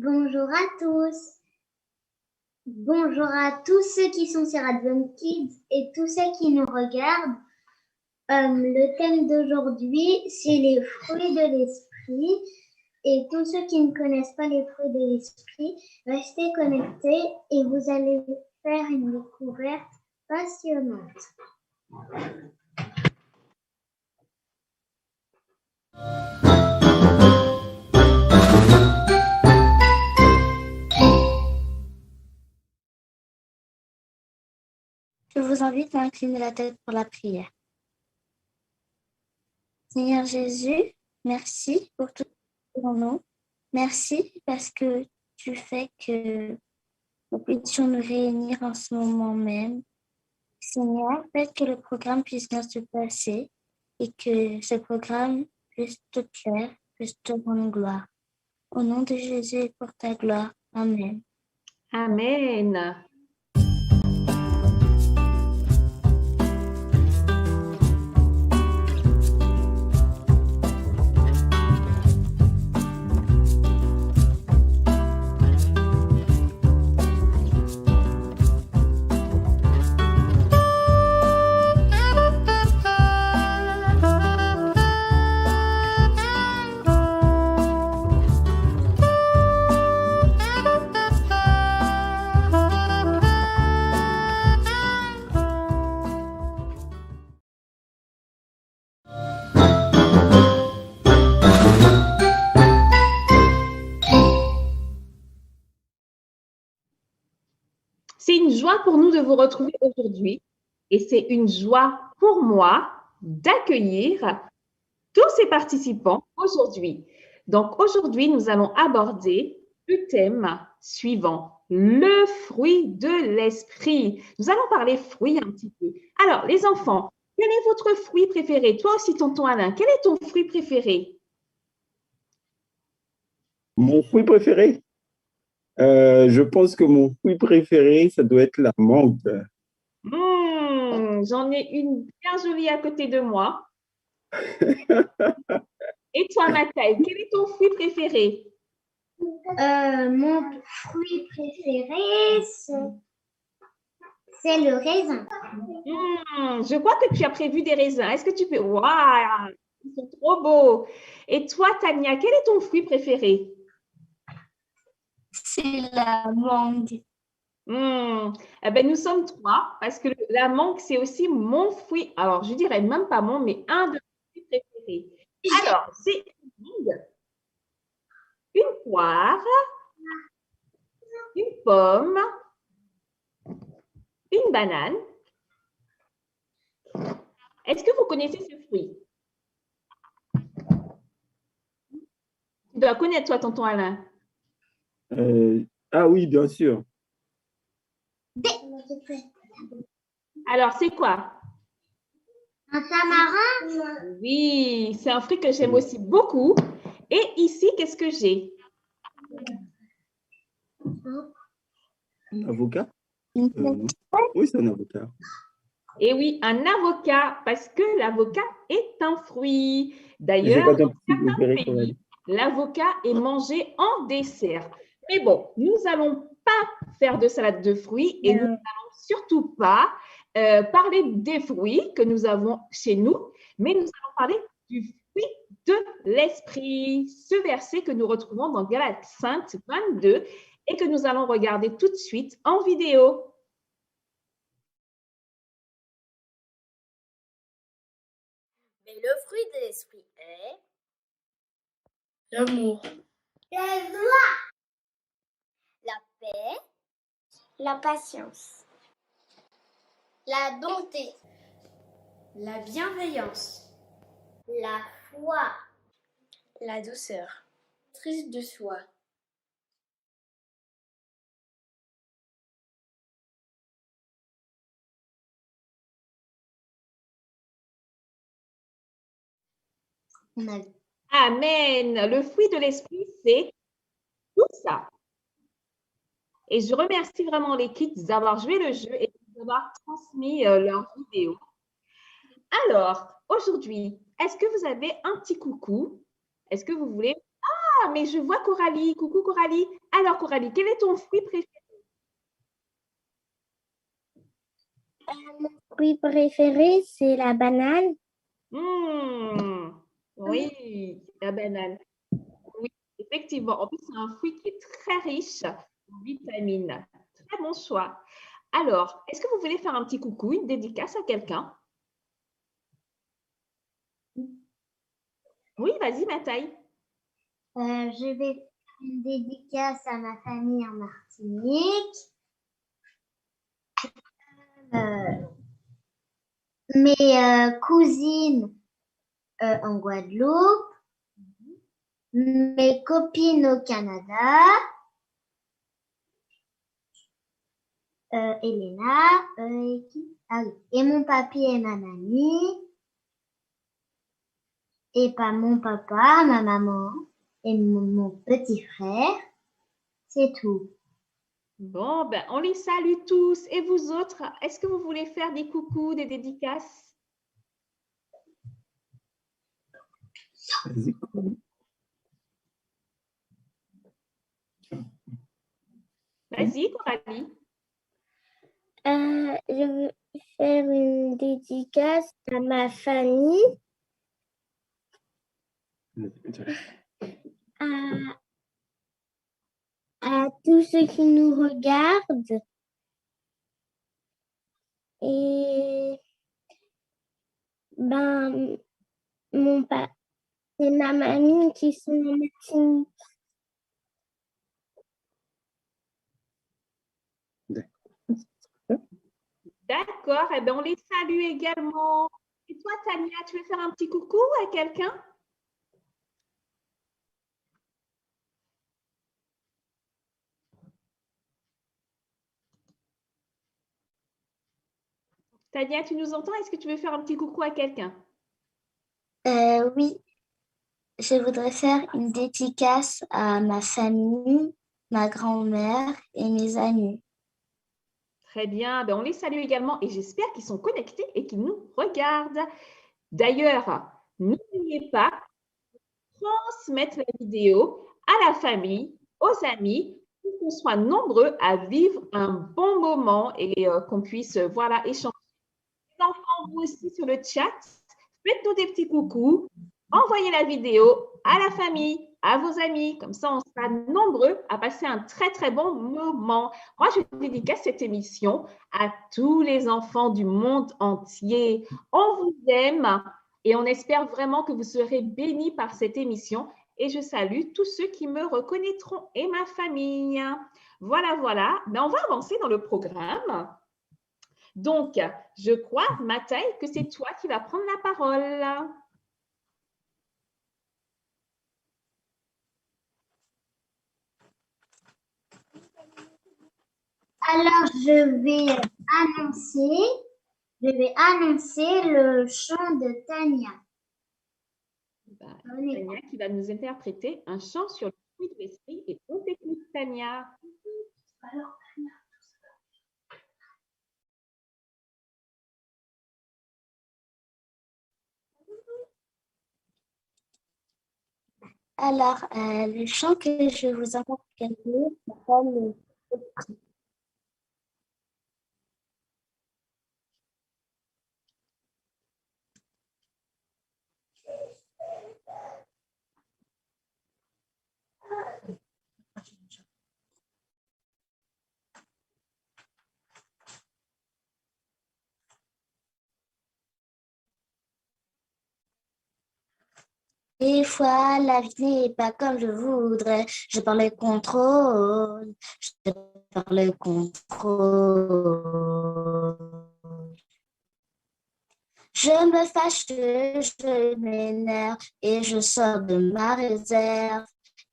Bonjour à tous. Bonjour à tous ceux qui sont sur Advent Kids et tous ceux qui nous regardent. Le thème d'aujourd'hui, c'est les fruits de l'esprit. Et tous ceux qui ne connaissent pas les fruits de l'esprit, restez connectés et vous allez faire une découverte passionnante. Je vous invite à incliner la tête pour la prière. Seigneur Jésus, merci pour tout pour nous. Merci parce que tu fais que nous puissions nous réunir en ce moment même. Seigneur, fais que le programme puisse bien se passer et que ce programme puisse te plaire, puisse te rendre gloire. Au nom de Jésus et pour ta gloire. Amen. Amen. C'est une joie pour nous de vous retrouver aujourd'hui et c'est une joie pour moi d'accueillir tous ces participants aujourd'hui. Donc aujourd'hui, nous allons aborder le thème suivant, le fruit de l'esprit. Nous allons parler fruits un petit peu. Alors les enfants, quel est votre fruit préféré? Toi aussi, tonton Alain, quel est ton fruit préféré? Mon fruit préféré? Je pense que mon fruit préféré, ça doit être la mangue. J'en ai une bien jolie à côté de moi. Et toi, Mathaï, quel est ton fruit préféré? Mon fruit préféré, c'est le raisin. Je vois que tu as prévu des raisins. Est-ce que tu peux… Waouh, ils sont trop beaux. Et toi, Tania, quel est ton fruit préféré? C'est la mangue. Eh ben, nous sommes trois parce que la mangue, c'est aussi mon fruit. Alors, je dirais même pas mon, mais un de mes fruits préférés. Alors, c'est une mangue, une poire, une pomme, une banane. Est-ce que vous connaissez ce fruit? Tu dois connaître, toi, tonton Alain. Ah oui, bien sûr. Alors, c'est quoi? Un tamarin? Oui, c'est un fruit que j'aime aussi beaucoup. Et ici, qu'est-ce que j'ai? Un avocat? Oui, c'est un avocat. Et oui, un avocat, parce que l'avocat est un fruit. J'ai D'ailleurs, pas ton dans fruit certains préféré, quand même. pays, l'avocat est mangé en dessert. Mais bon, nous n'allons pas faire de salade de fruits et nous n'allons surtout pas parler des fruits que nous avons chez nous, mais nous allons parler du fruit de l'esprit. Ce verset que nous retrouvons dans Galates 5, 22 et que nous allons regarder tout de suite en vidéo. Mais le fruit de l'esprit est l'amour, La joie, la paix, la patience, la bonté, la bienveillance, la foi, la douceur, maîtrise de soi, Amen. Le fruit de l'esprit, c'est tout ça. Et je remercie vraiment les kids d'avoir joué le jeu et d'avoir transmis leur vidéo. Alors, aujourd'hui, est-ce que vous avez un petit coucou? Est-ce que vous voulez… Ah, mais je vois Coralie. Coucou Coralie. Alors Coralie, quel est ton fruit préféré? Mon fruit préféré, c'est la banane. Oui, la banane. Oui, effectivement. En plus, c'est un fruit qui est très riche en vitamines. Très bon choix. Alors, est-ce que vous voulez faire un petit coucou, une dédicace à quelqu'un? Oui, vas-y, Mathaï. Je vais faire une dédicace à ma famille en Martinique, mes cousines en Guadeloupe, mes copines au Canada, Elena, et mon papy et ma mamie, et pas mon papa, ma maman et mon petit frère. C'est tout. Bon, ben, on les salue tous. Et vous autres, est-ce que vous voulez faire des coucous, des dédicaces? Vas-y. Vas-y, Coralie. Je veux faire une dédicace à ma famille, à tous ceux qui nous regardent et ben mon papa et ma mamie qui sont en médecine. D'accord, eh ben, on les salue également. Et toi, Tania, tu veux faire un petit coucou à quelqu'un? Tania, tu nous entends? Est-ce que tu veux faire un petit coucou à quelqu'un? Oui, je voudrais faire une dédicace à ma famille, ma grand-mère et mes amis. Très bien, ben, on les salue également et j'espère qu'ils sont connectés et qu'ils nous regardent. D'ailleurs, n'oubliez pas de transmettre la vidéo à la famille, aux amis, pour qu'on soit nombreux à vivre un bon moment et qu'on puisse voilà, échanger. Les enfants, vous aussi sur le chat, faites-nous des petits coucous, envoyez la vidéo à la famille, à vos amis, comme ça on sera nombreux à passer un très très bon moment. Moi, je dédicace cette émission à tous les enfants du monde entier. On vous aime et on espère vraiment que vous serez bénis par cette émission. Et je salue tous ceux qui me reconnaîtront et ma famille. Voilà, voilà. Mais on va avancer dans le programme. Donc, je crois, Mathaï, que c'est toi qui vas prendre la parole. Alors, je vais annoncer le chant de Tania. Tania qui va nous interpréter un chant sur le fruit de l'esprit et on t'écoute, Tania. Alors, le chant que je vous interprète s'appelle Des fois, la vie n'est pas comme je voudrais. Je perds le contrôle. Je perds le contrôle. Je me fâche, je m'énerve et je sors de ma réserve.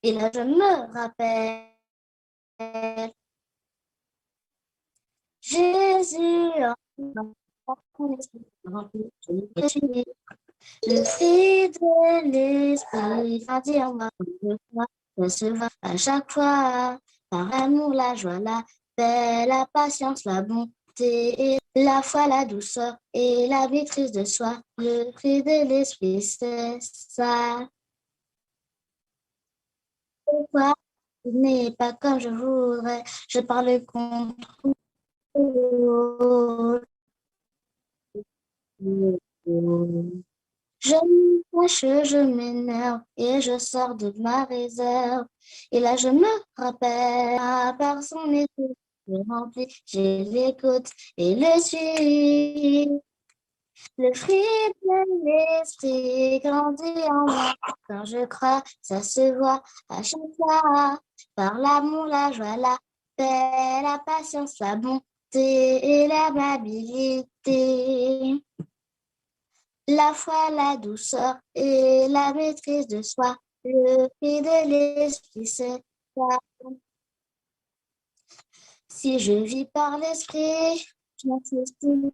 Et là, je me rappelle. Jésus, le fruit de l'esprit, c'est-à-dire recevoir à chaque fois par l'amour, la joie, la paix, la patience, la bonté, la foi, la douceur et la maîtrise de soi. Le fruit de l'esprit, c'est ça. Parfois, ce n'est pas comme je voudrais. Je parle contre eux. Je me fâche, je m'énerve et je sors de ma réserve. Et là, je me rappelle, à part son écoute, j'ai l'écoute et le suis. Le fruit de l'esprit grandit en moi. Quand je crois, ça se voit à chaque fois. Par l'amour, la joie, la paix, la patience, la bonté et l'amabilité. La foi, la douceur et la maîtrise de soi. Le fruit de l'esprit, c'est ça. Si je vis par l'esprit, je m'associe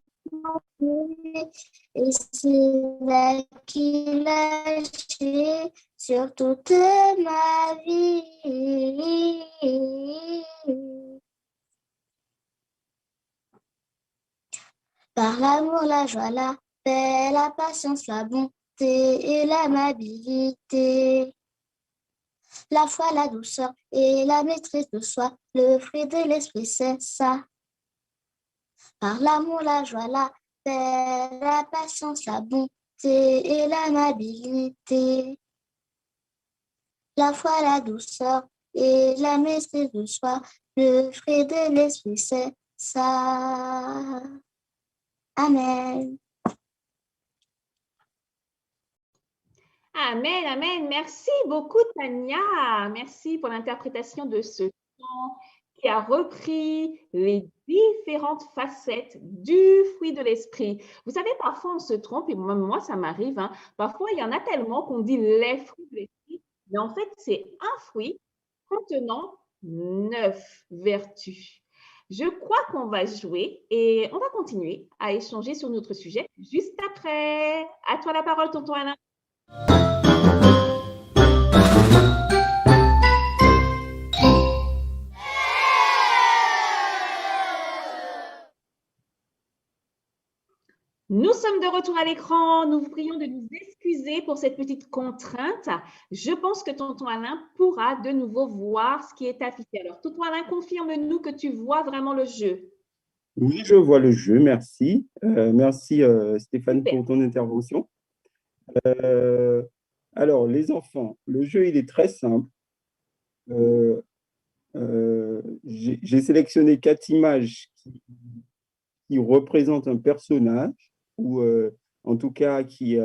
et c'est là qu'il agit sur toute ma vie. Par l'amour, la joie, la paix, la patience, la bonté et l'amabilité. La foi, la douceur et la maîtrise de soi. Le fruit de l'esprit, c'est ça. Par l'amour, la joie, la paix, la patience, la bonté et l'amabilité. La foi, la douceur et la maîtrise de soi. Le fruit de l'esprit, c'est ça. Amen. Amen, amen. Merci beaucoup, Tania. Merci pour l'interprétation de ce chant qui a repris les différentes facettes du fruit de l'esprit. Vous savez, parfois on se trompe, et même moi, ça m'arrive. Parfois, il y en a tellement qu'on dit les fruits de l'esprit, mais en fait, c'est un fruit contenant 9 vertus. Je crois qu'on va jouer et on va continuer à échanger sur notre sujet juste après. À toi la parole, tonton Alain. Nous sommes de retour à l'écran. Nous vous prions de nous excuser pour cette petite contrainte. Je pense que tonton Alain pourra de nouveau voir ce qui est affiché. Alors, tonton Alain, confirme-nous que tu vois vraiment le jeu. Oui, je vois le jeu, merci. Merci Stéphane Super. pour ton intervention. Euh, alors, les enfants, le jeu, il est très simple. J'ai sélectionné 4 images qui représentent un personnage ou en tout cas qui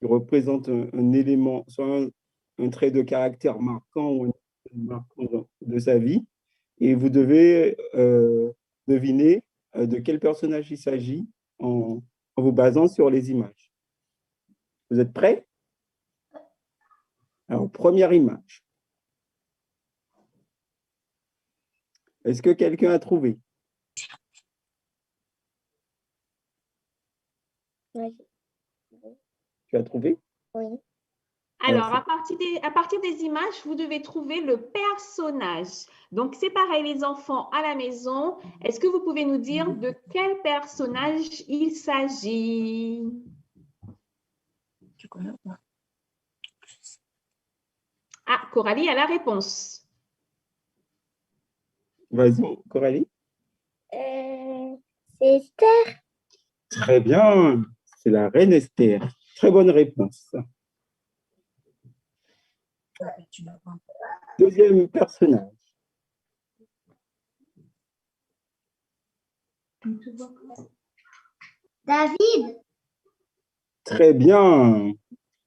représentent un élément, soit un trait de caractère marquant ou un marquant de sa vie. Et vous devez deviner de quel personnage il s'agit en vous basant sur les images. Vous êtes prêts? Alors, première image. Est-ce que quelqu'un a trouvé? Oui. Tu as trouvé? Oui. Alors, à partir des images, vous devez trouver le personnage. Donc, c'est pareil, les enfants à la maison. Est-ce que vous pouvez nous dire de quel personnage il s'agit? Tu connais pas? Ah, Coralie a la réponse. Vas-y, Coralie. C'est Esther. Très bien, c'est la reine Esther. Très bonne réponse. Tu n'as pas. Deuxième personnage. David. Très bien.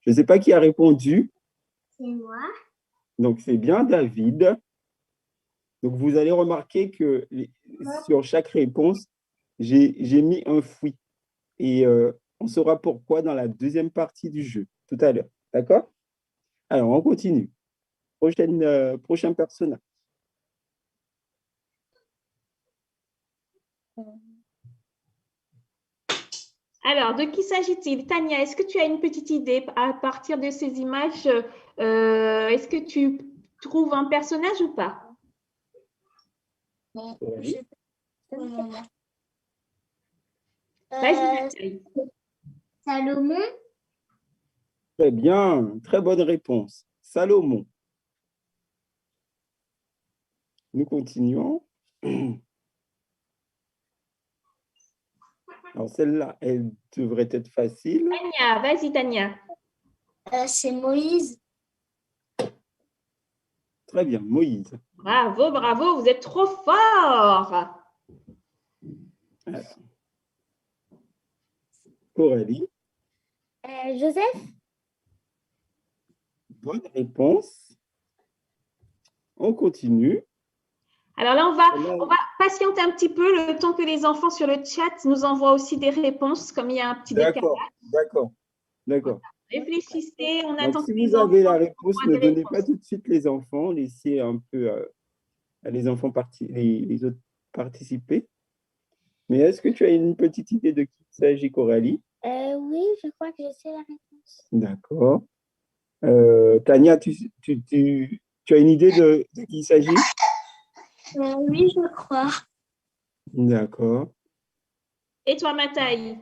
Je ne sais pas qui a répondu. C'est moi. Donc, c'est bien David. Donc, vous allez remarquer que sur chaque réponse, j'ai mis un fruit. Et on saura pourquoi dans la deuxième partie du jeu, tout à l'heure. D'accord? Alors, on continue. Prochain personnage. Alors, de qui s'agit-il? Tania, est-ce que tu as une petite idée à partir de ces images? Est-ce que tu trouves un personnage ou pas? Coralie. Vas-y, Salomon. Très bien, très bonne réponse. Salomon. nous continuons. Alors, celle-là, elle devrait être facile. Tania, vas-y, Tania. C'est Moïse. Très bien, Moïse. Bravo, bravo, vous êtes trop fort. Alors. Coralie, Joseph. bonne réponse. On continue. Alors là, on va patienter un petit peu le temps que les enfants sur le chat nous envoient aussi des réponses, comme il y a un petit décalage. D'accord. Réfléchissez, on Donc, attend si que les vous avez la enfants réponse, envoient ne des donnez pas réponses. tout de suite les enfants. Laissez un peu les enfants les autres participer. Mais est-ce que tu as une petite idée de qui il s'agit, Coralie? Oui, je crois que je sais la réponse. D'accord. Tania, tu as une idée de qui il s'agit? Oui, je crois. D'accord. Et toi, Mataï?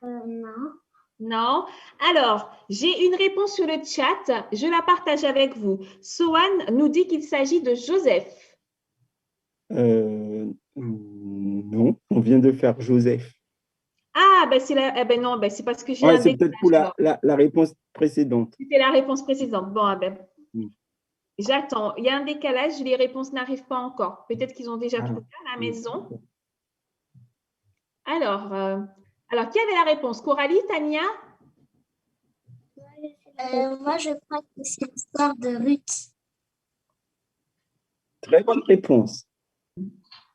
Non. Non. Alors, j'ai une réponse sur le chat. Je la partage avec vous. Sohan nous dit qu'il s'agit de Joseph. Non, on vient de faire Joseph. Ah, ben c'est non, ben c'est parce que j'ai Ouais, un c'est peut-être pour décalage. la réponse précédente. C'était la réponse précédente. Bon, Mm. j'attends. Il y a un décalage, les réponses n'arrivent pas encore. Peut-être qu'ils ont déjà trouvé à la maison. Alors, qui avait la réponse? Coralie, Tania? Moi, je crois que c'est l'histoire de Ruth. Très bonne réponse.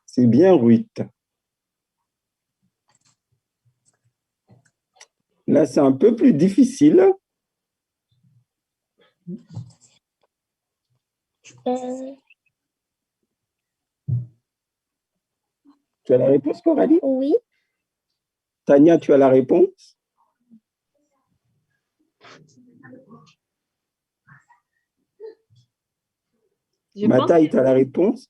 C'est bien Ruth. Là, c'est un peu plus difficile. Tu as la réponse, Coralie? Oui. Tania, tu as la réponse? Mataï, tu as la réponse?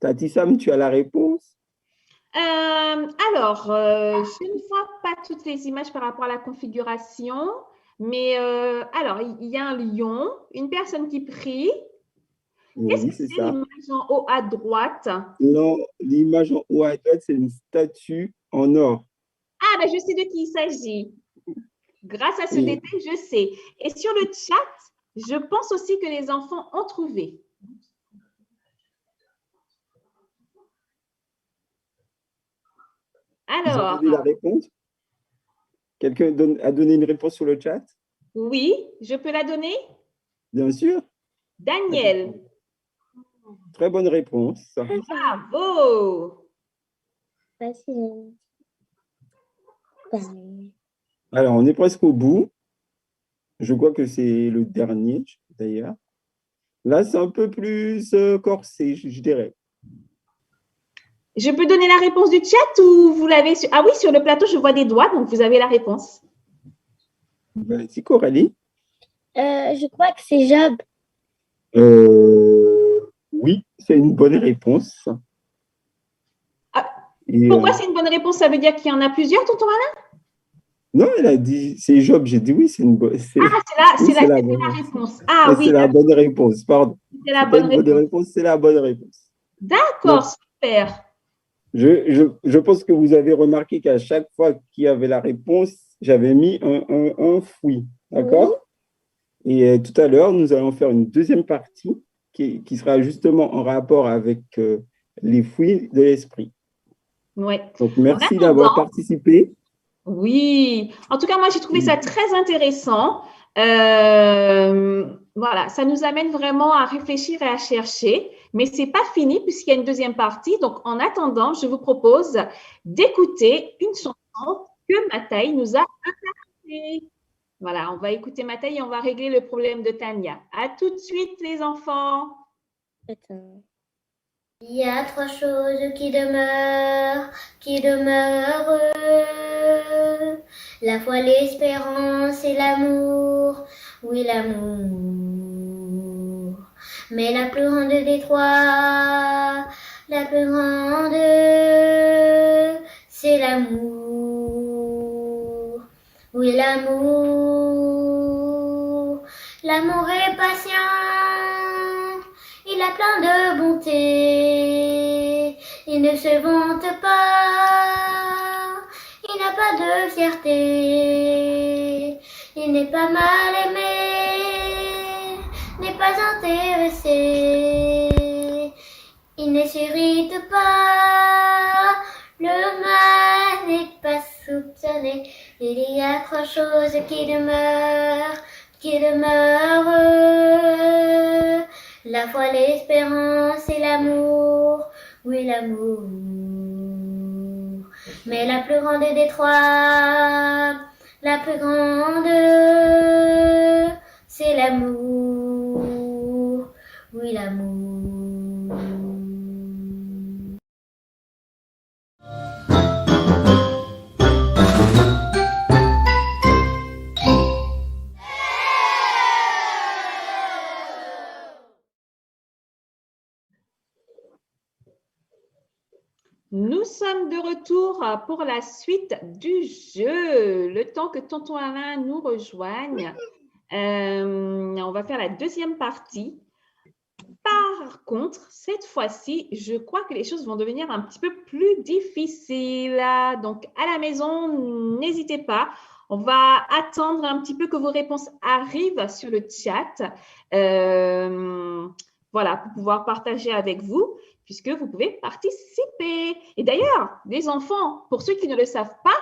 Tatissam, tu as la réponse? Alors, je ne vois pas toutes les images par rapport à la configuration, mais alors, il y a un lion, une personne qui prie. Qu'est-ce Oui, que c'est c'est ça. l'image en haut à droite? Non, l'image en haut à droite, c'est une statue en or. Ah, ben je sais de qui il s'agit. Grâce à ce Et- détail, je sais. Et sur le chat, je pense aussi que les enfants ont trouvé. Ils ont Alors, donné la réponse? Quelqu'un a donné une réponse sur le chat? oui, je peux la donner? Bien sûr. Daniel. Très bonne réponse. Bravo. Alors, on est presque au bout. Je crois que c'est le dernier, d'ailleurs. Là, c'est un peu plus corsé, je dirais. Je peux donner la réponse du chat ou vous l'avez sur... Ah oui, sur le plateau, je vois des doigts, donc vous avez la réponse. Vas-y, Coralie. Je crois que c'est Job. Oui, c'est une bonne réponse. Pourquoi c'est une bonne réponse? Ça veut dire qu'il y en a plusieurs, tonton Alain? Non, elle a dit, c'est Job. J'ai dit oui, c'est une bonne. Ah, c'est la réponse. Ah oui, c'est la bonne réponse, pardon. c'est la pas bonne une bonne réponse. réponse, c'est la bonne réponse. D'accord, super. Je pense que vous avez remarqué qu'à chaque fois qu'il y avait la réponse, j'avais mis un fruit. D'accord? Oui. Et tout à l'heure, nous allons faire une deuxième partie qui sera justement en rapport avec les fruits de l'esprit. Ouais. Donc, merci d'avoir participé. Oui. En tout cas, moi, j'ai trouvé ça très intéressant. Voilà, ça nous amène vraiment à réfléchir et à chercher. Mais ce n'est pas fini puisqu'il y a une deuxième partie. Donc, en attendant, je vous propose d'écouter une chanson que Mataï nous a interprétée. Voilà, on va écouter Mataï et on va régler le problème de Tania. À tout de suite, les enfants. Il y a trois choses qui demeurent. La foi, l'espérance et l'amour. Oui, l'amour. Mais la plus grande des trois, c'est l'amour. Oui, l'amour. L'amour est patient, il a plein de bonté. Il ne se vante pas, il n'a pas de fierté. Il n'est pas mal aimé, n'est pas intéressé. Il ne s'irrite pas, le mal n'est pas soupçonné. Il y a trois choses qui demeurent. La foi, l'espérance et l'amour. Oui, l'amour. Mais la plus grande des trois, la plus grande, c'est l'amour. Oui, l'amour. Nous sommes de retour pour la suite du jeu. Le temps que tonton Alain nous rejoigne, on va faire la deuxième partie. Par contre, cette fois-ci, je crois que les choses vont devenir un petit peu plus difficiles. Donc, à la maison, n'hésitez pas. On va attendre un petit peu que vos réponses arrivent sur le chat. Voilà, pour pouvoir partager avec vous, puisque vous pouvez participer. Et d'ailleurs, les enfants, pour ceux qui ne le savent pas,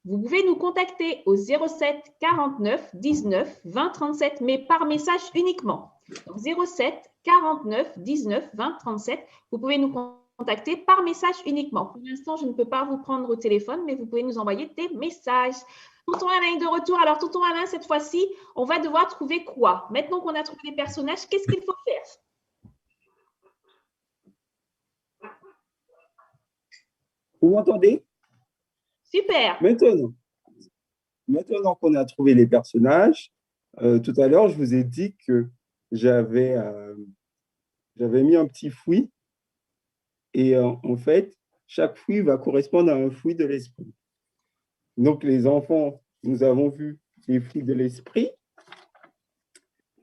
vous pouvez nous contacter au 07 49 19 20 37, mais par message uniquement. Donc 07 49 19 20 37, vous pouvez nous contacter par message uniquement. Pour l'instant, je ne peux pas vous prendre au téléphone, mais vous pouvez nous envoyer des messages. Tonton Alain est de retour. Alors, tonton Alain, cette fois-ci, on va devoir trouver quoi? Maintenant qu'on a trouvé les personnages, qu'est-ce qu'il faut faire? Vous m'entendez? Super. Maintenant qu'on a trouvé les personnages, tout à l'heure, je vous ai dit que j'avais mis un petit fruit et en fait, chaque fruit va correspondre à un fruit de l'esprit. Donc, les enfants, nous avons vu les fruits de l'esprit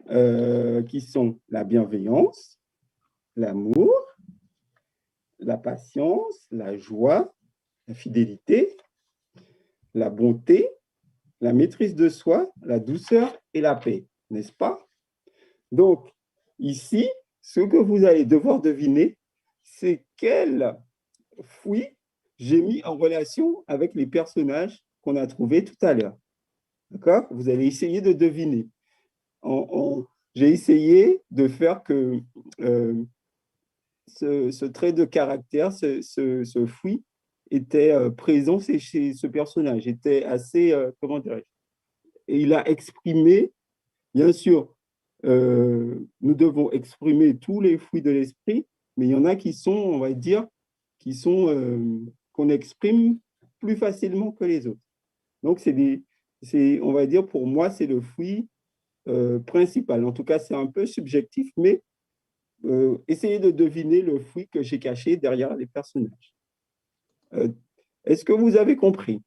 qui sont la bienveillance, l'amour, la patience, la joie, la fidélité, la bonté, la maîtrise de soi, la douceur et la paix, n'est-ce pas? Donc, ici, ce que vous allez devoir deviner, c'est quel fruit j'ai mis en relation avec les personnages qu'on a trouvés tout à l'heure. D'accord? Vous allez essayer de deviner. J'ai essayé de faire que ce trait de caractère, ce fruit, était présent chez ce personnage, était assez, comment dirais-je, et il a exprimé, bien sûr, nous devons exprimer tous les fruits de l'esprit, mais il y en a qui sont, on va dire, qu'on exprime plus facilement que les autres. Donc, on va dire, pour moi, c'est le fruit principal. En tout cas, c'est un peu subjectif, mais essayez de deviner le fruit que j'ai caché derrière les personnages. Est-ce que vous avez compris?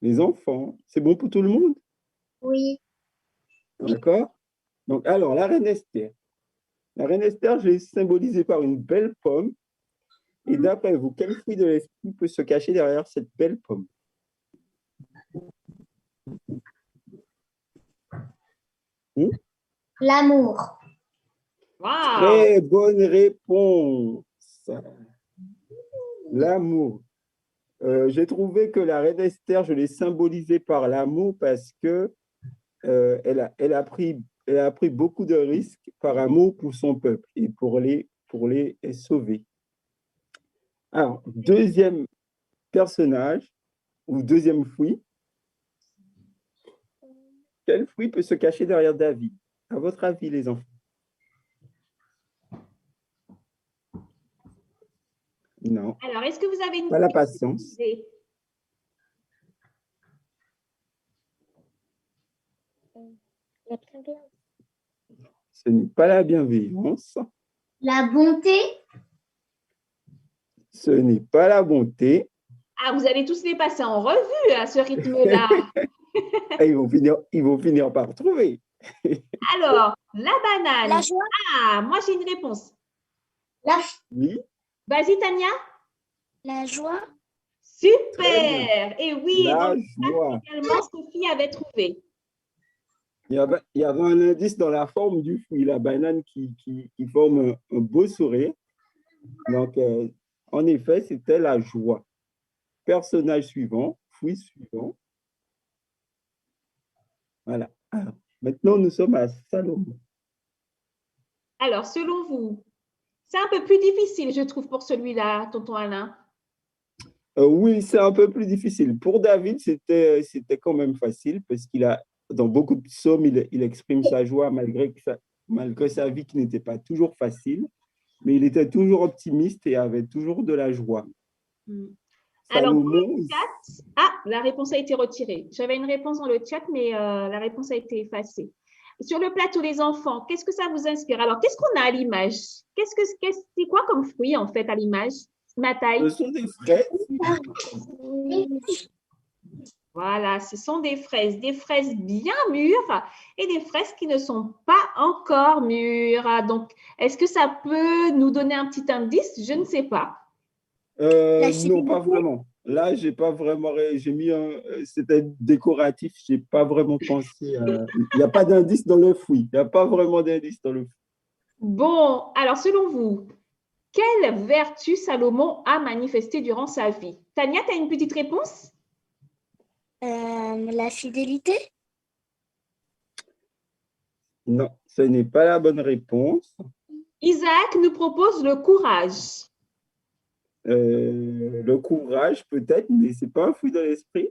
Les enfants, c'est bon pour tout le monde? Oui. D'accord? Donc, alors, la reine Esther. La reine Esther, je l'ai symbolisée par une belle pomme. Et d'après vous, quel fruit de l'esprit peut se cacher derrière cette belle pomme? L'amour. Wow. Très bonne réponse. L'amour. J'ai trouvé que la reine Esther, je l'ai symbolisée par l'amour parce que elle a pris beaucoup de risques par amour pour son peuple et pour les sauver. Alors, deuxième personnage ou deuxième fruit. Quel fruit peut se cacher derrière David? À votre avis, les enfants? Non. Alors, est-ce que vous avez une Pas la patience. idée? Ce n'est pas la bienveillance. La bonté. Ce n'est pas la bonté. Ah, vous allez tous les passer en revue à ce rythme-là. Ah, ils vont finir par trouver. Alors, la banane. La joie. Ah, moi j'ai une réponse. Oui, Vas-y, Tania. La joie. très bien. Super. Et oui, et dans La le joie. chat également, Sophie avait trouvé. Il y avait un indice dans la forme du fruit, la banane qui forme un beau sourire. Donc, en effet, c'était la joie. Personnage suivant, fruit suivant. Voilà. Alors, maintenant, nous sommes à Salomon. Alors, selon vous, c'est un peu plus difficile, je trouve, pour celui-là, tonton Alain. Oui, c'est un peu plus difficile. Pour David, c'était quand même facile parce qu'il a, dans beaucoup de psaumes, il exprime sa joie malgré sa vie qui n'était pas toujours facile, mais il était toujours optimiste et avait toujours de la joie. Alors, dans Salomon, le chat, ah, la réponse a été retirée. J'avais une réponse dans le chat, mais la réponse a été effacée. Sur le plateau, les enfants, qu'est-ce que ça vous inspire? Alors, qu'est-ce qu'on a à l'image? C'est quoi comme fruit, en fait, à l'image? Ma taille. ce sont des fraises. Voilà, ce sont des fraises bien mûres et des fraises qui ne sont pas encore mûres. Donc, est-ce que ça peut nous donner un petit indice? Je ne sais pas. Non, pas vraiment. Là, j'ai pas vraiment, j'ai mis c'était décoratif, j'ai pas vraiment pensé. Il n'y a pas d'indice dans le fruit. Il n'y a pas vraiment d'indice dans le fruit. Bon, alors selon vous, quelle vertu Salomon a manifestée durant sa vie? Tania, tu as une petite réponse? La fidélité. Non, ce n'est pas la bonne réponse. Isaac nous propose le courage. Le courage, peut-être, mais ce n'est pas un fruit de l'esprit.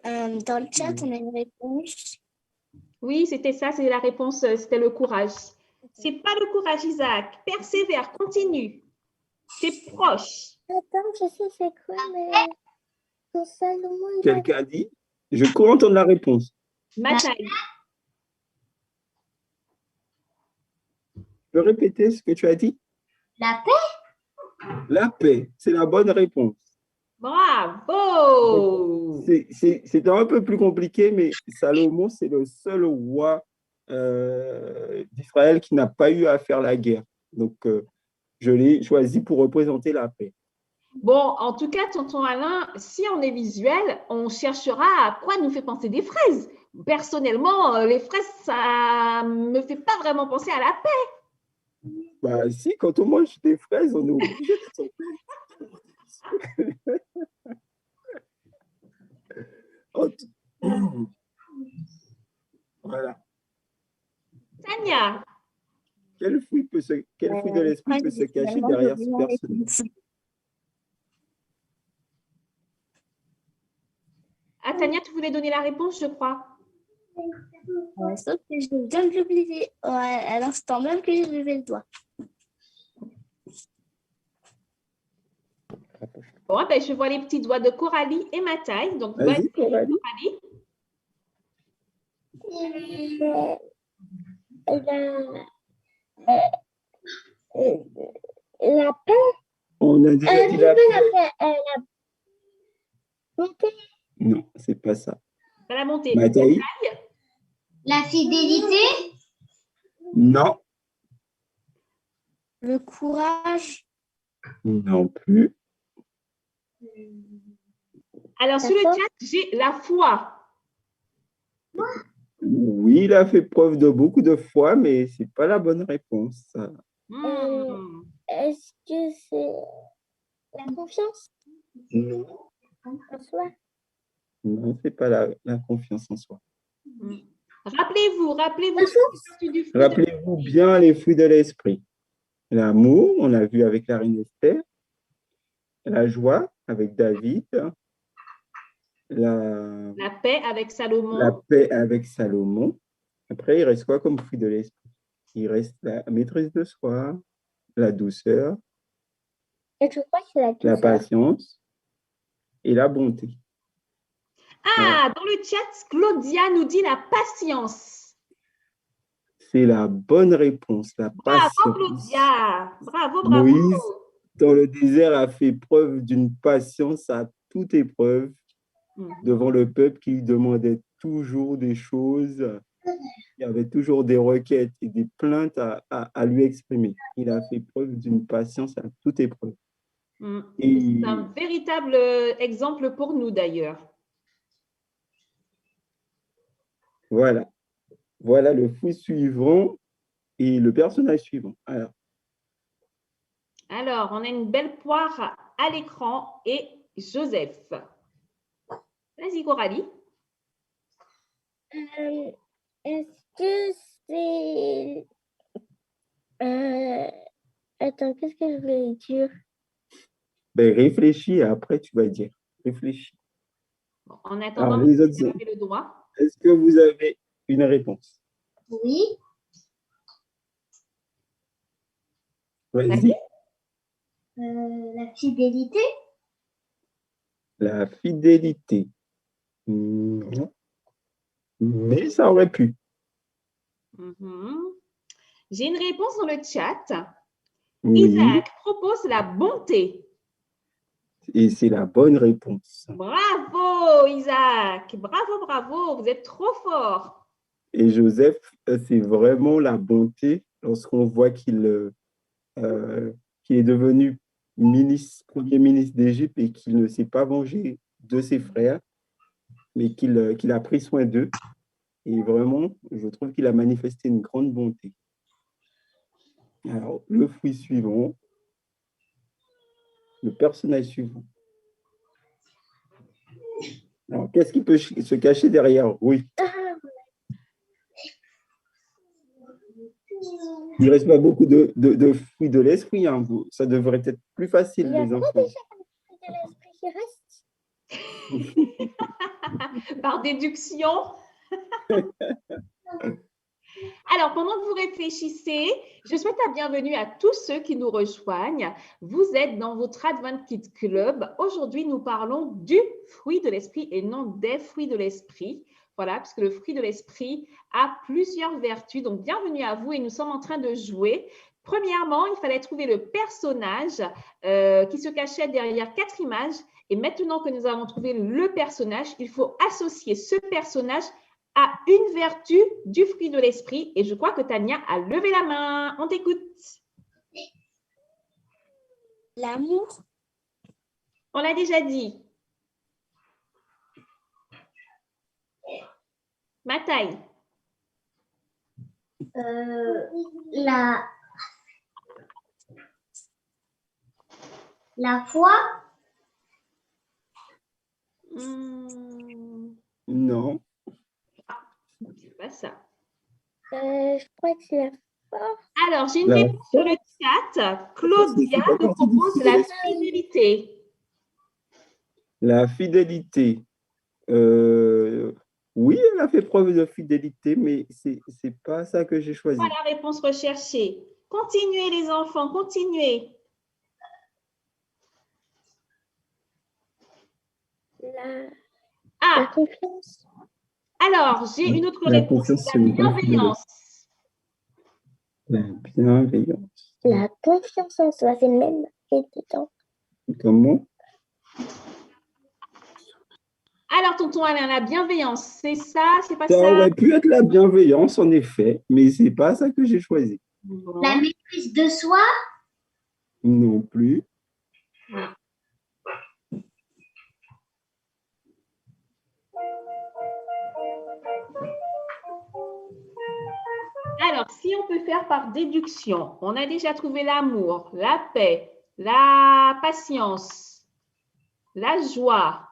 Dans le chat, on a une réponse. Oui, c'était ça, c'est la réponse, c'était le courage. C'est pas le courage, Isaac. Persévère, continue. C'est proche. Attends, je sais c'est quoi, mais pour Salomon. Quelqu'un a dit? Je crois entendre la réponse. Ma taille. Tu peux répéter ce que tu as dit? La paix. La paix, c'est la bonne réponse. Bravo! C'est un peu plus compliqué, mais Salomon, c'est le seul roi d'Israël qui n'a pas eu à faire la guerre. Donc, je l'ai choisi pour représenter la paix. Bon, en tout cas, tonton Alain, si on est visuel, on cherchera à quoi nous fait penser des fraises. Personnellement, les fraises, ça ne me fait pas vraiment penser à la paix. Bah, si, quand on mange des fraises, on est obligé de s'en Voilà. Tania, Quel fruit de l'esprit peut se cacher derrière ce personnage? ah, Tania, tu voulais donner la réponse, je crois. Sauf que je viens de l'oublier à l'instant même que j'ai levé le doigt. Bon, ben, je vois les petits doigts de Coralie et ma taille. Donc, Vas-y, Coralie. La paix. On a déjà dit la paix. Non, c'est pas ça. À la montée. Ma taille? La fidélité. Non. Le courage. Non plus. Alors, sur le chat, j'ai la foi. Oui, il a fait preuve de beaucoup de foi, mais ce n'est pas la bonne réponse. Est-ce que c'est la confiance Non, en soi? non, ce n'est pas la confiance en soi. Rappelez-vous Rappelez-vous bien les fruits de l'esprit. L'amour, on l'a vu avec la reine Esther. La joie avec David. La paix avec Salomon. La paix avec Salomon. Après, il reste quoi comme fruit de l'esprit? Il reste la maîtrise de soi, la douceur, Et je crois que c'est la douceur. la patience et la bonté. Ah, dans le chat, Claudia nous dit la patience. C'est la bonne réponse, la patience. Bravo, Claudia. Bravo. Moïse, dans le désert, a fait preuve d'une patience à toute épreuve. devant le peuple qui lui demandait toujours des choses. Il y avait toujours des requêtes et des plaintes à lui exprimer. Il a fait preuve d'une patience à toute épreuve. C'est un véritable exemple pour nous d'ailleurs. Voilà. Voilà le fruit suivant et le personnage suivant. Alors, on a une belle poire à l'écran et Joseph. Vas-y, Coralie. Est-ce que c'est... Attends, qu'est-ce que je voulais dire? Ben, réfléchis et après tu vas dire. Réfléchis. Bon, en attendant, les autres, vous avez le droit. est-ce que vous avez une réponse? Oui. Vas-y. La fidélité. La fidélité. Non. Mais ça aurait pu. J'ai une réponse dans le chat. Oui. Isaac propose la bonté. Et c'est la bonne réponse. Bravo, Isaac. Bravo, bravo. Vous êtes trop fort. Et Joseph, c'est vraiment la lorsqu'on voit qu'il est devenu premier ministre d'Égypte et qu'il ne s'est pas vengé de ses frères, mais qu'il a pris soin d'eux. Et vraiment, je trouve qu'il a manifesté une grande bonté. Alors, le fruit suivant, le personnage suivant. Alors, qu'est-ce qui peut se cacher derrière? Oui. Il ne reste pas beaucoup de fruits de l'esprit. Hein. Ça devrait être plus facile, les enfants. Il y a de l'esprit qui reste. Par déduction. Alors, pendant que vous réfléchissez, je souhaite la bienvenue à tous ceux qui nous rejoignent. Vous êtes dans votre Advent Kids Club. Aujourd'hui, nous parlons du fruit de l'esprit et non des fruits de l'esprit. Voilà, parce que le fruit de l'esprit a plusieurs vertus. Donc, bienvenue à vous et nous sommes en train de jouer. Premièrement, il fallait trouver le personnage qui se cachait derrière 4 images. Et maintenant que nous avons trouvé le personnage, il faut associer ce personnage à une vertu du fruit de l'esprit. Et je crois que Tania a levé la main. On t'écoute. L'amour. On l'a déjà dit. Ma taille. La foi. Non. C'est pas ça. Je crois que c'est la force. Alors, j'ai une réponse sur le chat. Claudia nous propose la fidélité. La fidélité. Oui, elle a fait preuve de fidélité, mais ce n'est pas ça que j'ai choisi. Voilà la réponse recherchée. Continuez les enfants, continuez. La confiance. Alors, j'ai une autre réponse. La bienveillance. La bienveillance. La confiance en soi, c'est le même. Comment? Alors, tonton Alain, la bienveillance, c'est ça, c'est pas ça? Ça aurait pu être la bienveillance, en effet, mais ce n'est pas ça que j'ai choisi. Bon. La maîtrise de soi. Non plus. Alors, si on peut faire par déduction, on a déjà trouvé l'amour, la paix, la patience, la joie.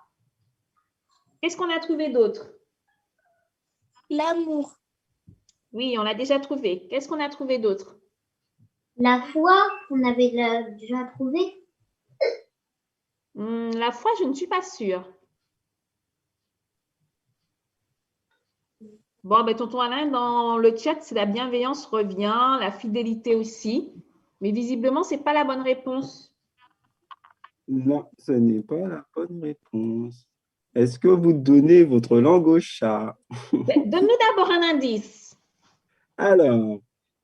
Qu'est-ce qu'on a trouvé d'autre? L'amour. Oui, on l'a déjà trouvé. Qu'est-ce qu'on a trouvé d'autre? La foi, on avait déjà trouvé. La foi, je ne suis pas sûre. Bon, ben, tonton Alain, dans le chat, c'est la bienveillance revient, la fidélité aussi. Mais visiblement, ce n'est pas la bonne réponse. Non, ce n'est pas la bonne réponse. Est-ce que vous donnez votre langue au chat? Donne-nous d'abord un indice. Alors,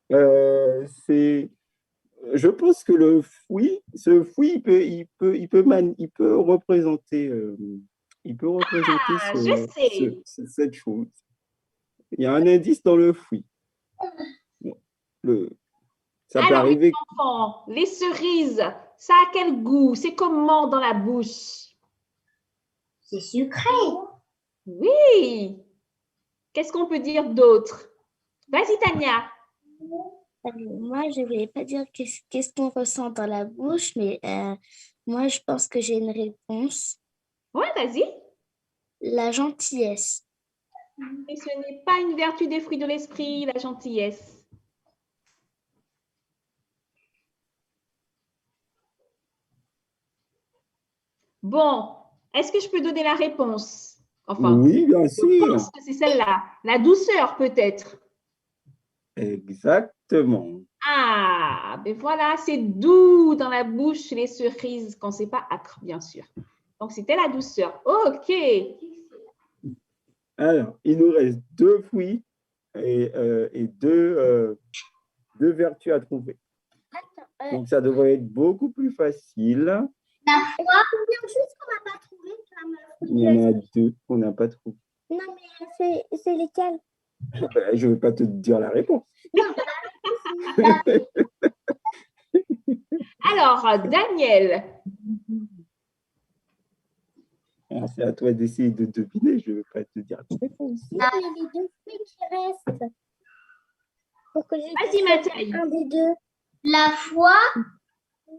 je pense que ce fruit, il peut représenter il peut représenter Ah, je sais. cette chose. Il y a un indice dans le fruit. Bon, ça peut Alors, les arriver. enfants, les cerises, ça a quel goût? C'est comment dans la bouche? C'est sucré. Oui. Qu'est-ce qu'on peut dire d'autre? Vas-y, Tania. Moi, je ne voulais pas dire qu'est-ce qu'on ressent dans la bouche, mais moi, je pense que j'ai une réponse. Ouais, vas-y. La gentillesse. Et ce n'est pas une vertu des fruits de l'esprit, la gentillesse. Bon, est-ce que je peux donner la réponse? Enfin, Oui, bien je sûr. pense que c'est celle-là. La douceur, peut-être. Exactement. Ah, ben voilà, c'est doux dans la bouche, les cerises, quand c'est pas âcre, bien sûr. Donc, c'était la douceur. OK. Alors, il nous reste 2 fruits et deux vertus à trouver. Donc, ça devrait être beaucoup plus facile. La foi, juste qu'on n'a pas trouvé. Il y en a 2 qu'on n'a pas trouvé. Non, mais c'est lesquels? Ben, je ne vais pas te dire la réponse. Alors, Daniel. Alors, c'est à toi d'essayer de deviner. Je ne vais pas te dire la réponse. Non, mais les 2 fruits qui restent. Pour que j'ai Vas-y, Mathaï. un des 2. La foi.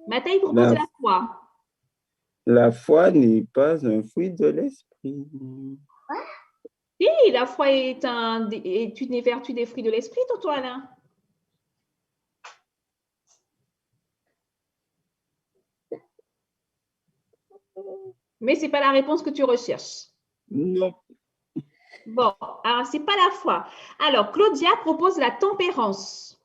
Mathaï propose la foi. La foi n'est pas un fruit de l'esprit. Oui, la foi est une vertu des fruits de l'esprit, tonton Alain. Mais ce n'est pas la réponse que tu recherches. Non. Bon, alors ce n'est pas la foi. Alors, Claudia propose la tempérance.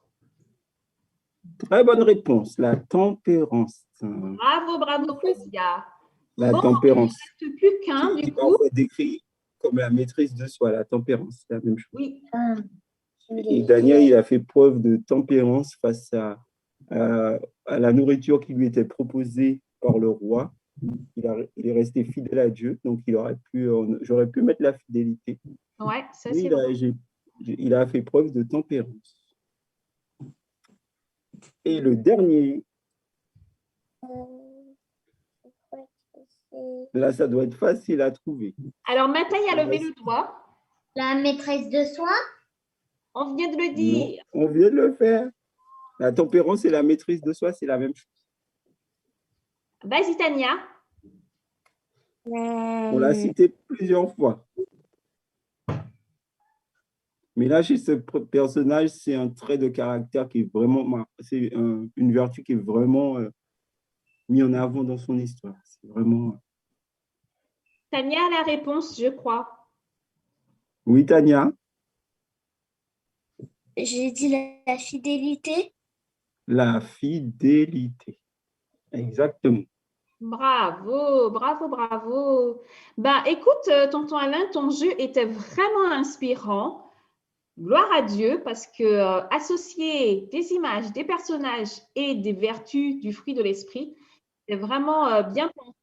Très bonne réponse. La tempérance. Bravo, bravo, Claudia. La bon, tempérance. Il ne reste plus qu'un, du coup. Parfois décrit comme la maîtrise de soi, la tempérance, c'est la même chose. Oui. Et Daniel, il a fait preuve de tempérance face à la nourriture qui lui était proposée par le roi. Il est resté fidèle à Dieu, donc j'aurais pu mettre la fidélité. Ouais, ça Mais c'est vrai. il a fait preuve de tempérance. Et le dernier, là, ça doit être facile à trouver. Alors, Mathaï a levé le doigt. La maîtresse de soi. On vient de le dire. Non, on vient de le faire. La tempérance et la maîtrise de soi, c'est la même chose. Vas-y, Tania. On l'a cité plusieurs fois. Mais là, chez ce personnage, c'est un trait de caractère qui est vraiment, c'est une vertu qui est vraiment mise en avant dans son histoire. C'est vraiment. Tania a la réponse, je crois. Oui, Tania. J'ai dit la fidélité. La fidélité. Exactement. Bravo, bravo, bravo. Ben, écoute, tonton Alain, ton jeu était vraiment inspirant. Gloire à Dieu, parce que associer des images, des personnages et des vertus du fruit de l'esprit, c'est vraiment bien pensé.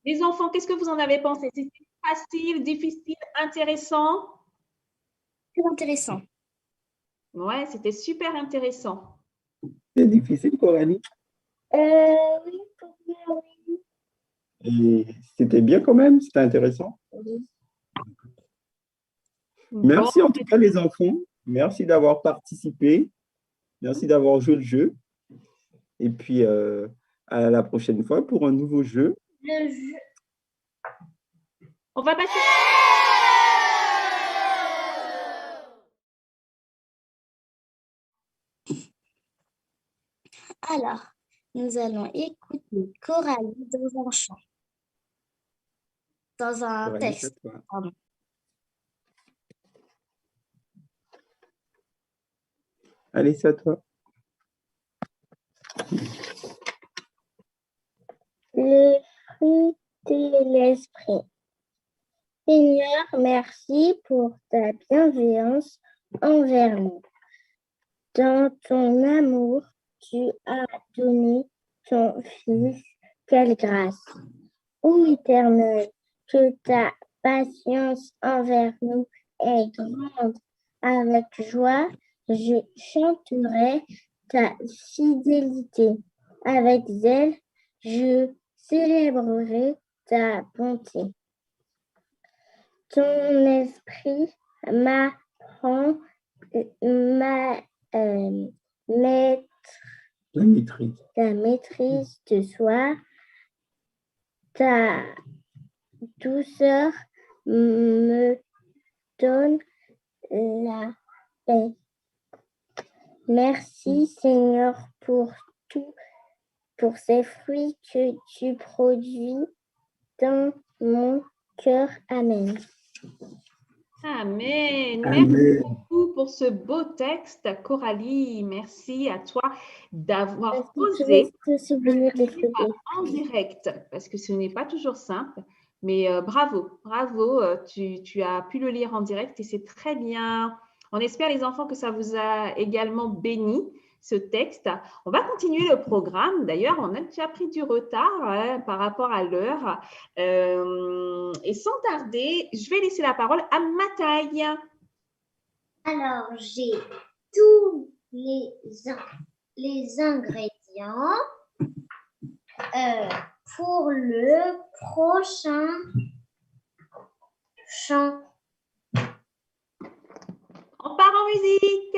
Les enfants, qu'est-ce que vous en avez pensé? C'était facile, difficile, intéressant? Très intéressant. Ouais, c'était super intéressant. C'est difficile, Coralie. Oui, pour moi, oui. Et c'était bien quand même, c'était intéressant. Merci en tout cas les enfants. Merci d'avoir participé. Merci d'avoir joué le jeu. Et puis à la prochaine fois pour un nouveau jeu. Le jeu. On va passer. Alors, nous allons écouter Coralie dans un chant. Dans un Coralie, texte. c'est à toi. Pardon. Allez, c'est à toi. Le fruit de l'esprit. Seigneur, merci pour ta bienveillance envers nous. Dans ton amour, tu as donné ton Fils. Quelle grâce! Ô Éternel, que ta patience envers nous est grande. Avec joie, je chanterai ta fidélité. Avec zèle, je célébrerai ta bonté. Ton esprit m'apprend la maîtrise de soi. Ta douceur me donne la paix. Merci Seigneur pour ces fruits que tu produis dans mon cœur. Amen. Amen. Merci beaucoup pour ce beau texte, Coralie. Merci à toi d'avoir posé en direct, parce que ce n'est pas toujours simple. Mais bravo, tu as pu le lire en direct et c'est très bien. On espère, les enfants, que ça vous a également béni, ce texte. On va continuer le programme. D'ailleurs, on a déjà pris du retard par rapport à l'heure. Et sans tarder, je vais laisser la parole à Mataï. Alors, j'ai tous les ingrédients pour le prochain chant. On part en musique.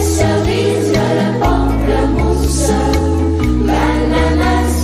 Cerises, le pamplemousse, l'ananas.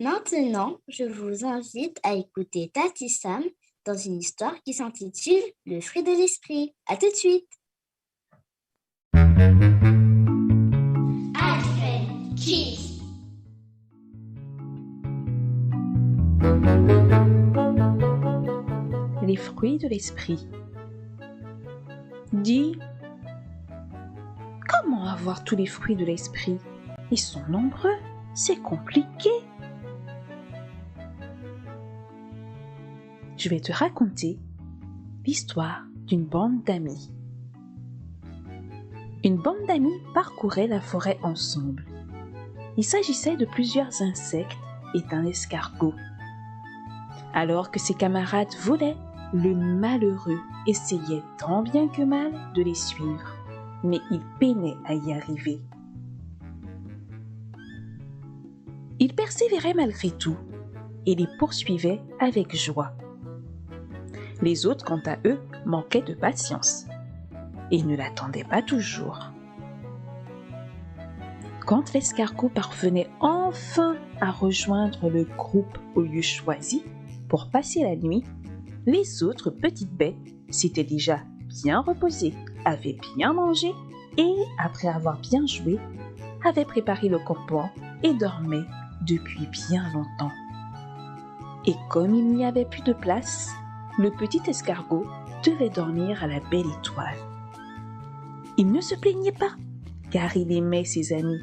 Maintenant, je vous invite à écouter Tati Sam dans une histoire qui s'intitule Le fruit de l'esprit. À tout de suite. Advent Kids. Les fruits de l'esprit. Dis, comment avoir tous les fruits de l'esprit? Ils sont nombreux, c'est compliqué. Je vais te raconter l'histoire d'une bande d'amis. Une bande d'amis parcourait la forêt ensemble. Il s'agissait de plusieurs insectes et d'un escargot. Alors que ses camarades volaient, le malheureux essayait tant bien que mal de les suivre, mais il peinait à y arriver. Il persévérait malgré tout et les poursuivait avec joie. Les autres, quant à eux, manquaient de patience et ne l'attendaient pas toujours. Quand l'escargot parvenait enfin à rejoindre le groupe au lieu choisi pour passer la nuit, les autres petites bêtes s'étaient déjà bien reposées, avaient bien mangé et, après avoir bien joué, avaient préparé le campement et dormaient depuis bien longtemps. Et comme il n'y avait plus de place, le petit escargot devait dormir à la belle étoile. Il ne se plaignait pas, car il aimait ses amis.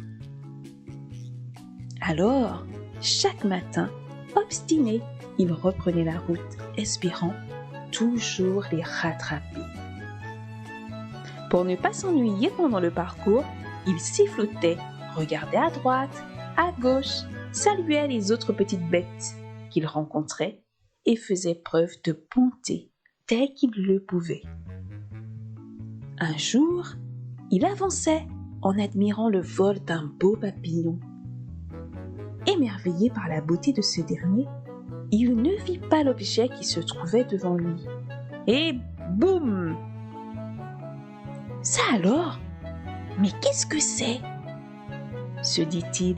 Alors, chaque matin, obstiné, il reprenait la route, espérant toujours les rattraper. Pour ne pas s'ennuyer pendant le parcours, il sifflotait, regardait à droite, à gauche, saluait les autres petites bêtes qu'il rencontrait et faisait preuve de bonté dès qu'il le pouvait. Un jour, il avançait en admirant le vol d'un beau papillon. Émerveillé par la beauté de ce dernier, il ne vit pas l'objet qui se trouvait devant lui. Et boum! Ça alors? Mais qu'est-ce que c'est? Se dit-il.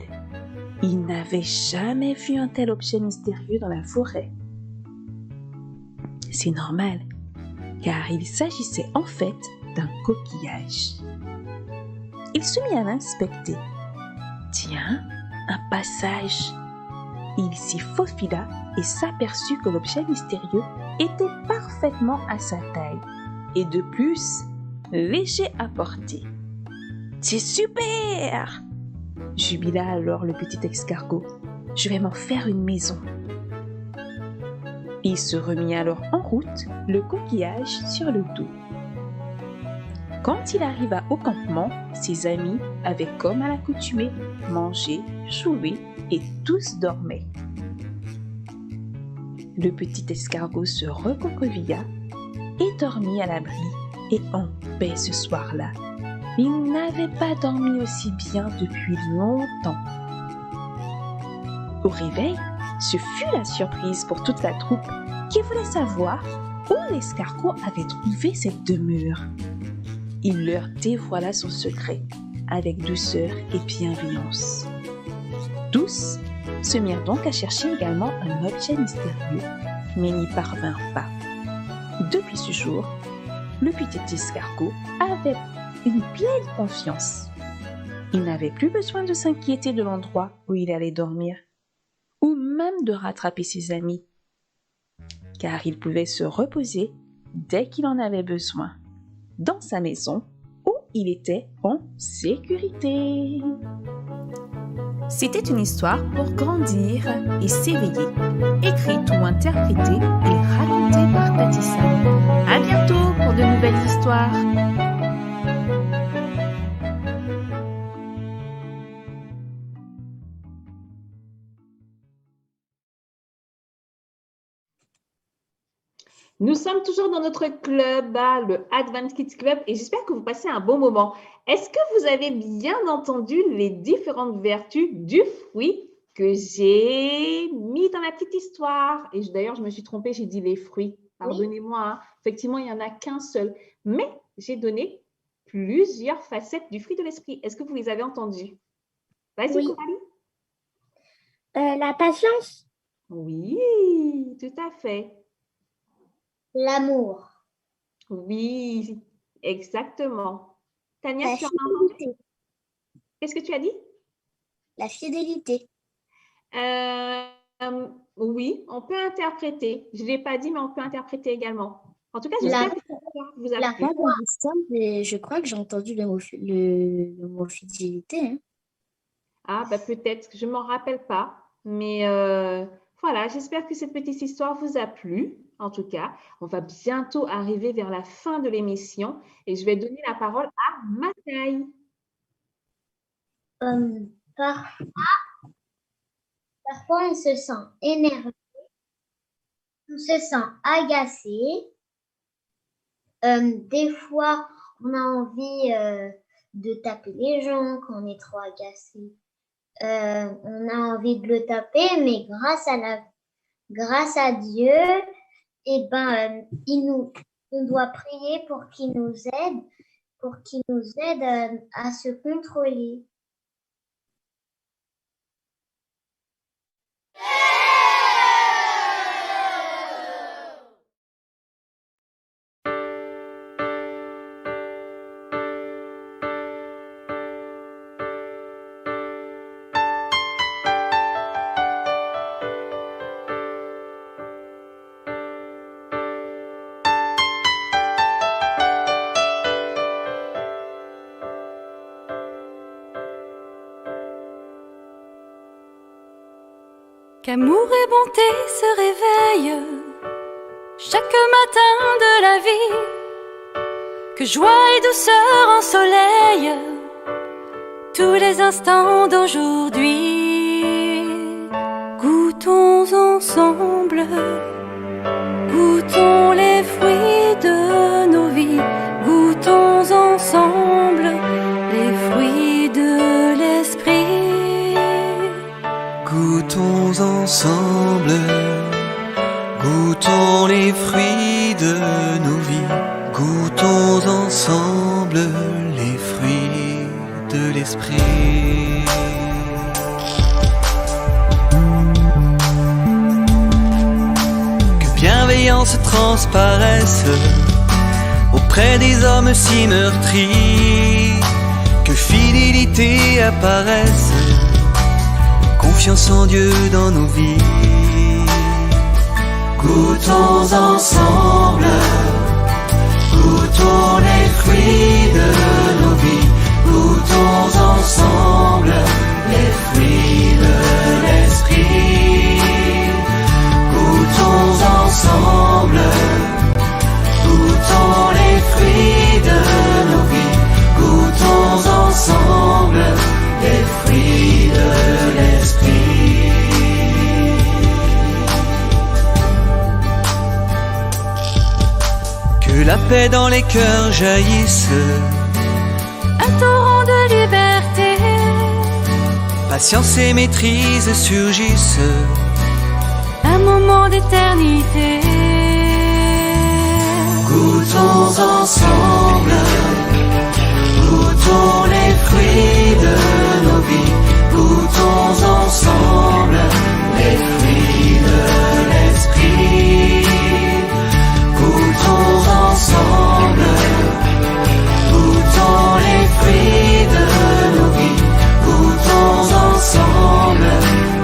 Il n'avait jamais vu un tel objet mystérieux dans la forêt. C'est normal, car il s'agissait en fait d'un coquillage. Il se mit à l'inspecter. Tiens, un passage. Il s'y faufila et s'aperçut que l'objet mystérieux était parfaitement à sa taille et de plus léger à porter. « C'est super !» jubila alors le petit escargot. « Je vais m'en faire une maison. » Il se remit alors en route, le coquillage sur le dos. Quand il arriva au campement, ses amis avaient comme à l'accoutumée mangé, joué et tous dormaient. Le petit escargot se recroquevilla et dormit à l'abri et en paix ce soir-là. Il n'avait pas dormi aussi bien depuis longtemps. Au réveil, ce fut la surprise pour toute la troupe qui voulait savoir où l'escargot avait trouvé cette demeure. Il leur dévoila son secret avec douceur et bienveillance. Tous se mirent donc à chercher également un objet mystérieux, mais n'y parvinrent pas. Depuis ce jour, le petit escargot avait une pleine confiance. Il n'avait plus besoin de s'inquiéter de l'endroit où il allait dormir, ou même de rattraper ses amis, car il pouvait se reposer dès qu'il en avait besoin, dans sa maison où il était en sécurité. C'était une histoire pour grandir et s'éveiller, écrite ou interprétée et racontée par Tati Sam. À bientôt pour de nouvelles histoires. Nous sommes toujours dans notre club, le Advent Kids Club, et j'espère que vous passez un bon moment. Est-ce que vous avez bien entendu les différentes vertus du fruit que j'ai mis dans la petite histoire? Et d'ailleurs, je me suis trompée, j'ai dit les fruits. Pardonnez-moi, hein. Effectivement, il n'y en a qu'un seul. Mais j'ai donné plusieurs facettes du fruit de l'esprit. Est-ce que vous les avez entendues? Vas-y, Oui. Coralie. La patience. Oui, tout à fait. L'amour. Oui, exactement. Tania, La tu en as entendu? fidélité. Qu'est-ce que tu as dit? La fidélité. Oui, on peut interpréter. Je ne l'ai pas dit, mais on peut interpréter également. En tout cas, La- j'espère que ça vous a la plu. Moi, dans l'histoire, je crois que j'ai entendu le mot fidélité. Hein. Ah, bah, peut-être, je ne m'en rappelle pas. Mais voilà, j'espère que cette petite histoire vous a plu. En tout cas, on va bientôt arriver vers la fin de l'émission et je vais donner la parole à Mathaï. Parfois, on se sent énervé, on se sent agacé. Des fois, on a envie de taper les gens quand on est trop agacé. On a envie de le taper, mais grâce à Dieu, on doit prier pour qu'il nous aide à se contrôler. Qu'amour et bonté se réveillent chaque matin de la vie, que joie et douceur ensoleillent tous les instants d'aujourd'hui. Goûtons ensemble, goûtons les fruits de nos vies, goûtons ensemble les fruits de l'esprit. Goûtons ensemble, goûtons les fruits de nos vies, goûtons ensemble les fruits de l'esprit. Que bienveillance transparaisse auprès des hommes si meurtris, que fidélité apparaisse, confiance en Dieu dans nos vies. Goûtons ensemble, goûtons les fruits de nos vies, goûtons ensemble les fruits de l'esprit. Goûtons ensemble, goûtons les fruits de nos vies, goûtons ensemble les fruits de l'esprit. Que la paix dans les cœurs jaillisse, Un torrent de liberté, patience et maîtrise surgissent, un moment d'éternité. goûtons ensemble, goûtons les fruits de nos vies, goûtons ensemble les fruits de l'esprit. Goûtons ensemble, goûtons les fruits de nos vies, goûtons ensemble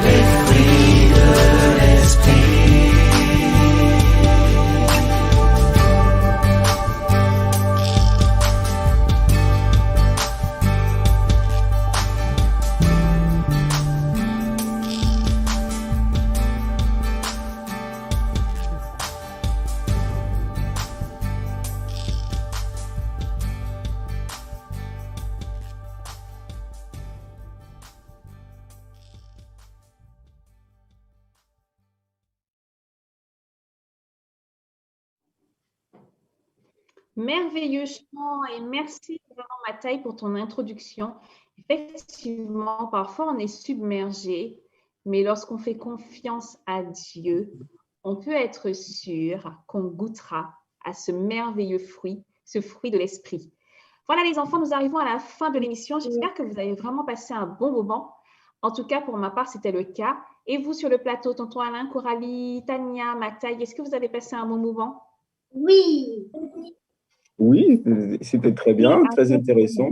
les fruits de l'esprit. Merveilleux chant et merci vraiment Mathaï pour ton introduction. Effectivement, parfois on est submergé, mais lorsqu'on fait confiance à Dieu, on peut être sûr qu'on goûtera à ce merveilleux fruit, ce fruit de l'esprit. Voilà les enfants, nous arrivons à la fin de l'émission. J'espère que vous avez vraiment passé un bon moment. En tout cas, pour ma part, c'était le cas. Et vous, sur le plateau, tonton Alain, Coralie, Tania, Mathaï, est-ce que vous avez passé un bon moment? Oui. Oui, c'était très bien, Oui, très intéressant.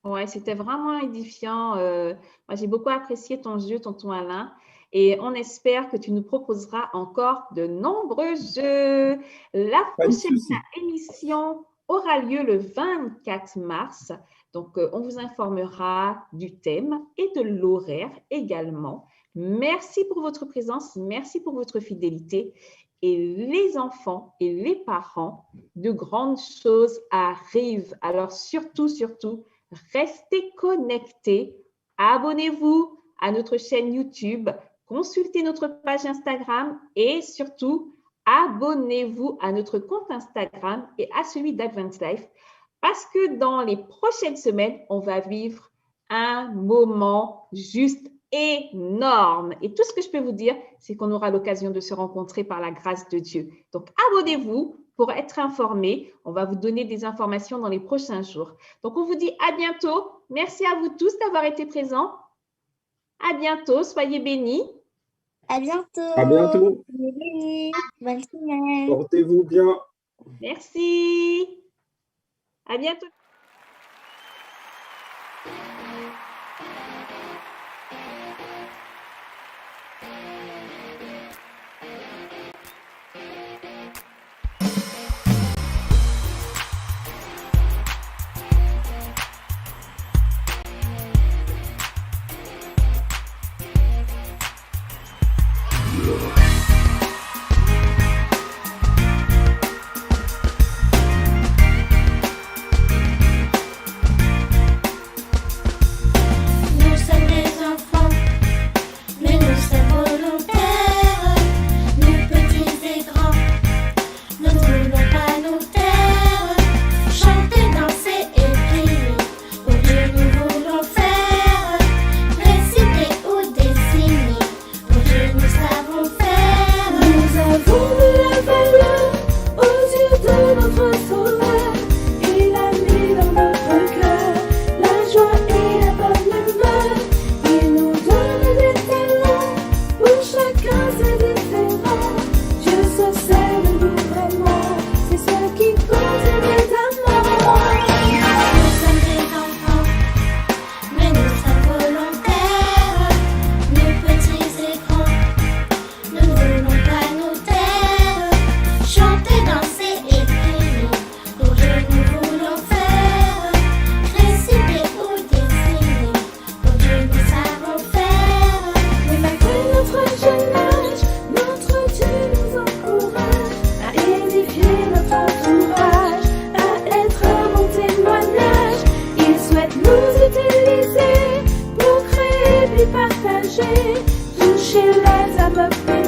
Ouais, c'était vraiment édifiant. Moi, j'ai beaucoup apprécié ton jeu, tonton Alain. Et on espère que tu nous proposeras encore de nombreux jeux. La Pas de prochaine souci. émission aura lieu le 24 mars. Donc, on vous informera du thème et de l'horaire également. Merci pour votre présence, merci pour votre fidélité. Et les enfants et les parents, de grandes choses arrivent. Alors, surtout, restez connectés. Abonnez-vous à notre chaîne YouTube. Consultez notre page Instagram et surtout, abonnez-vous à notre compte Instagram et à celui d'Advance Life parce que dans les prochaines semaines, on va vivre un moment juste énorme. Et tout ce que je peux vous dire, c'est qu'on aura l'occasion de se rencontrer par la grâce de Dieu. Donc, abonnez-vous pour être informés. On va vous donner des informations dans les prochains jours. Donc, on vous dit à bientôt. Merci à vous tous d'avoir été présents. À bientôt. Soyez bénis. À bientôt. À bientôt. Soyez bénis. Bonne semaine. Portez-vous bien. Merci. À bientôt. Nous sommes des enfants, mais nous sommes volontaires. Nous petits et grands, nous ne voulons pas nous taire. Chanter, danser et prier, pour Dieu nous voulons faire. Réciter ou dessiner, pour Dieu nous savons faire. Nous avons la valeur aux yeux de notre Sauveur. Il a mis dans notre cœur la joie et la bonne humeur. Il nous donne des talents, pour chacun c'est différent. Dieu se sert de nous vraiment, c'est ce qui compte évidemment. Nous sommes des enfants, mais nous sommes volontaires. Nous petits et grands, nous ne voulons pas nous taire. Chanter, danser et prier, pour Dieu nous voulons faire. Réciter ou dessiner, pour Dieu nous savons faire. Mais malgré notre jeune âge, notre Dieu nous encourage à édifier notre entourage, à être un bon témoignage. Il souhaite nous utiliser pour créer puis partager, toucher les âmes.